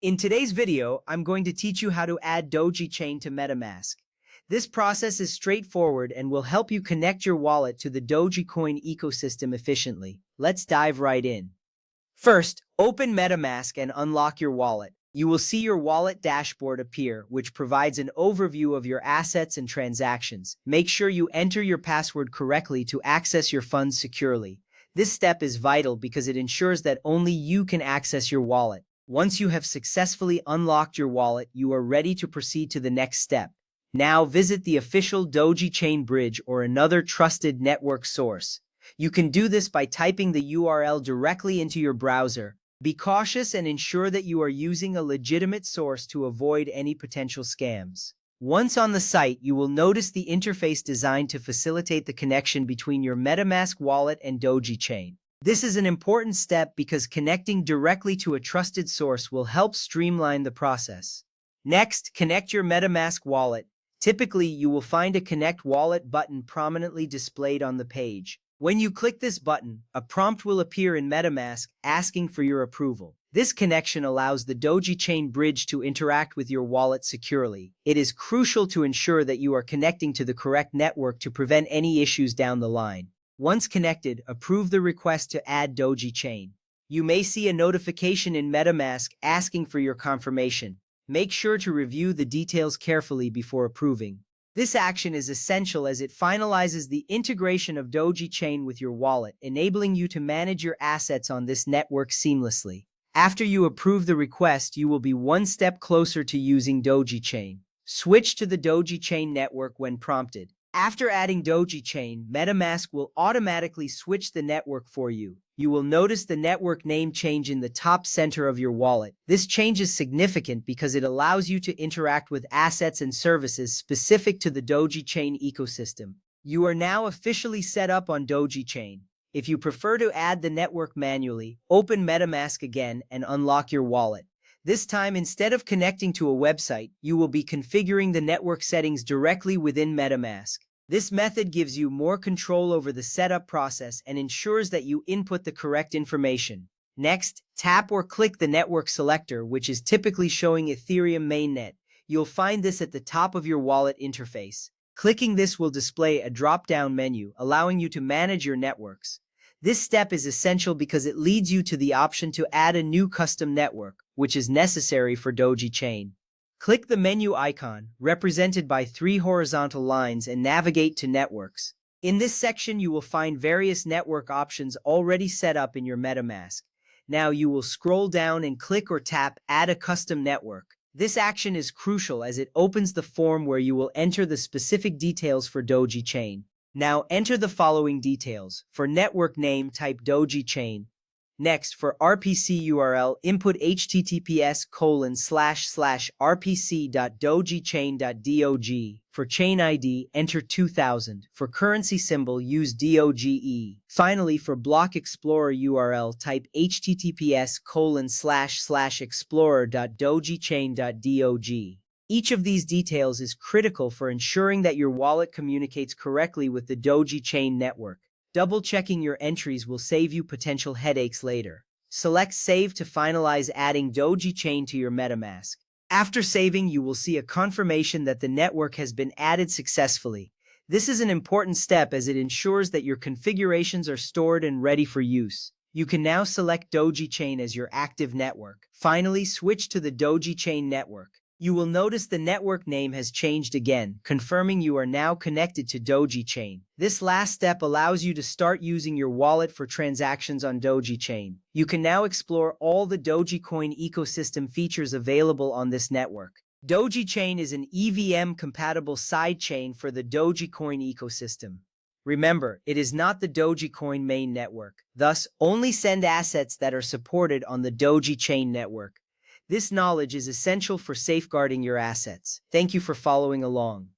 In today's video, I'm going to teach you how to add Dogechain to MetaMask. This process is straightforward and will help you connect your wallet to the Dogecoin ecosystem efficiently. Let's dive right in. First, open MetaMask and unlock your wallet. You will see your wallet dashboard appear, which provides an overview of your assets and transactions. Make sure you enter your password correctly to access your funds securely. This step is vital because it ensures that only you can access your wallet. Once you have successfully unlocked your wallet, you are ready to proceed to the next step. Now visit the official Dogechain Bridge or another trusted network source. You can do this by typing the URL directly into your browser. Be cautious and ensure that you are using a legitimate source to avoid any potential scams. Once on the site, you will notice the interface designed to facilitate the connection between your MetaMask wallet and Dogechain. This is an important step because connecting directly to a trusted source will help streamline the process. Next, connect your MetaMask wallet. Typically, you will find a Connect Wallet button prominently displayed on the page. When you click this button, a prompt will appear in MetaMask asking for your approval. This connection allows the Dogechain Bridge to interact with your wallet securely. It is crucial to ensure that you are connecting to the correct network to prevent any issues down the line. Once connected, approve the request to add Dogechain. You may see a notification in MetaMask asking for your confirmation. Make sure to review the details carefully before approving. This action is essential as it finalizes the integration of Dogechain with your wallet, enabling you to manage your assets on this network seamlessly. After you approve the request, you will be one step closer to using Dogechain. Switch to the Dogechain network when prompted. After adding Dogechain, MetaMask will automatically switch the network for you. You will notice the network name change in the top center of your wallet. This change is significant because it allows you to interact with assets and services specific to the Dogechain ecosystem. You are now officially set up on Dogechain. If you prefer to add the network manually, open MetaMask again and unlock your wallet. This time, instead of connecting to a website, you will be configuring the network settings directly within MetaMask. This method gives you more control over the setup process and ensures that you input the correct information. Next, tap or click the network selector, which is typically showing Ethereum mainnet. You'll find this at the top of your wallet interface. Clicking this will display a drop-down menu, allowing you to manage your networks. This step is essential because it leads you to the option to add a new custom network, which is necessary for Dogechain. Click the menu icon, represented by 3 horizontal lines, and navigate to Networks. In this section, you will find various network options already set up in your MetaMask. Now you will scroll down and click or tap Add a Custom Network. This action is crucial as it opens the form where you will enter the specific details for Dogechain. Now enter the following details. For network name, type Dogechain. Next, for RPC URL, input https://rpc.dogechain.dog. For chain ID, enter 2000. For currency symbol, use DOGE. Finally, for block explorer URL, type https://explorer.dogechain.dog. Each of these details is critical for ensuring that your wallet communicates correctly with the Dogechain network. Double-checking your entries will save you potential headaches later. Select Save to finalize adding Dogechain to your MetaMask. After saving, you will see a confirmation that the network has been added successfully. This is an important step as it ensures that your configurations are stored and ready for use. You can now select Dogechain as your active network. Finally, switch to the Dogechain network. You will notice the network name has changed again, confirming you are now connected to Dogechain. This last step allows you to start using your wallet for transactions on Dogechain. You can now explore all the Dogecoin ecosystem features available on this network. Dogechain is an EVM-compatible sidechain for the Dogecoin ecosystem. Remember, it is not the Dogecoin main network. Thus, only send assets that are supported on the Dogechain network. This knowledge is essential for safeguarding your assets. Thank you for following along.